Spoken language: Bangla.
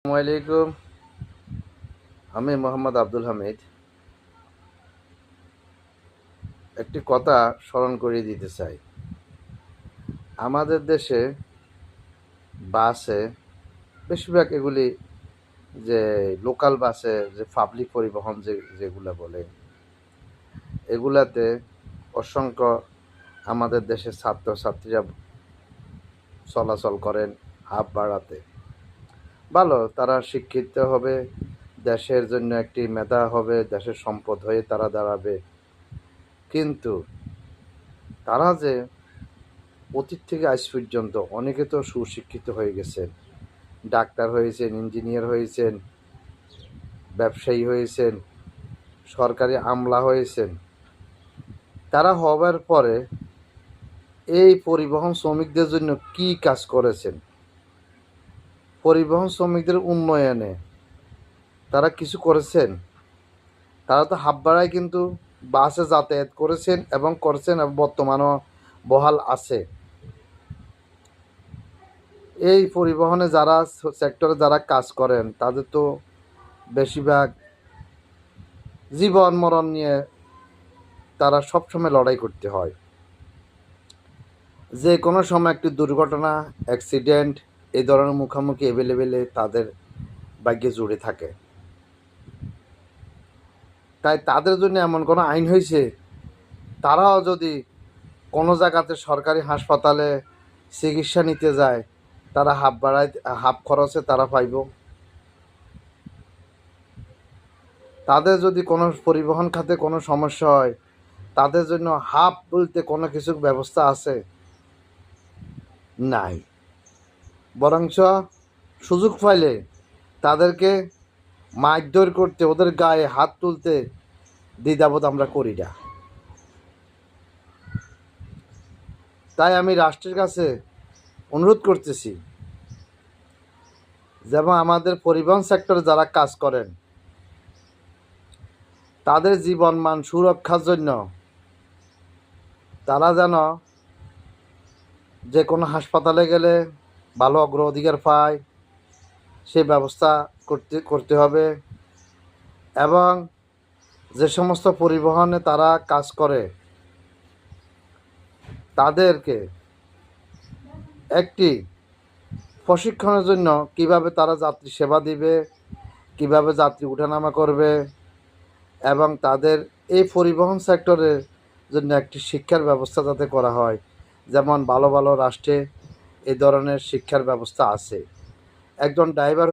আসসালামু আলাইকুম। আমি মোহাম্মদ আব্দুল হামিদ। একটি কথা স্মরণ করিয়ে দিতে চাই। আমাদের দেশে বাসে বেশিরভাগ এগুলি যে লোকাল বাসে যে পাবলিক পরিবহন যেগুলো বলে, এগুলাতে অসংখ্য আমাদের দেশের ছাত্রছাত্রীরা চলাচল করেন হাফ ভাড়াতে। ভালো, তারা শিক্ষিত হবে, দেশের জন্য একটি মেধা হবে, দেশের সম্পদ হয়ে তারা দাঁড়াবে। কিন্তু তারা যে অতীত থেকে আজ পর্যন্ত অনেকে তো সুশিক্ষিত হয়ে গেছেন, ডাক্তার হয়েছেন, ইঞ্জিনিয়ার হয়েছেন, ব্যবসায়ী হয়েছেন, সরকারি আমলা হয়েছেন। তারা হবার পরে এই পরিবহন শ্রমিকদের জন্য কি কাজ করেছেন, পরিবহন শ্রমিকদের উন্নয়নে তারা কিছু করেছেন? তারা তো হাফ ভাড়ায় কিন্তু বাসে যাতায়াত করেছেন এবং করছেন, এবং বর্তমানও বহাল আছে। এই পরিবহনে যারা সেক্টরে যারা কাজ করেন তাদের তো বেশিরভাগ জীবন মরণ নিয়ে তারা সবসময় লড়াই করতে হয়। যে কোনো সময় একটি দুর্ঘটনা, অ্যাক্সিডেন্ট এই ধরনের মুখোমুখি এভেলেবেলে তাদের ভাগ্যে জুড়ে থাকে। তাই তাদের জন্য এমন কোনো আইন হয়েছে, তারাও যদি কোনো জায়গাতে সরকারি হাসপাতালে চিকিৎসা নিতে যায়, তারা হাফ খরচে তারা পাইব। তাদের যদি কোনো পরিবহন খাতে কোনো সমস্যা হয়, তাদের জন্য হাফ বলতে কোনো কিছু ব্যবস্থা আছে? নাই। বরঞ্চ সুযোগ পাইলে তাদেরকে মারধর করতে, ওদের গায়ে হাত তুলতে দ্বিধাবোধ আমরা করি না। তাই আমি রাষ্ট্রের কাছে অনুরোধ করতেছি, যেমন আমাদের পরিবহন সেক্টরে যারা কাজ করেন তাদের জীবনমান সুরক্ষার জন্য তারা যেন যে কোনো হাসপাতালে গেলে ভালো অগ্রাধিকার পায়, সে ব্যবস্থা করতে হবে। এবং যে সমস্ত পরিবহনে তারা কাজ করে তাদেরকে একটি প্রশিক্ষণের জন্য কিভাবে তারা যাত্রী সেবা দিবে, কিভাবে যাত্রী ওঠানামা করবে, এবং তাদের এই পরিবহন সেক্টরের জন্য একটি শিক্ষার ব্যবস্থা যাতে করা হয়। যেমন ভালো ভালো রাষ্ট্রে এই ধরনের শিক্ষার ব্যবস্থা আছে। একজন ড্রাইভার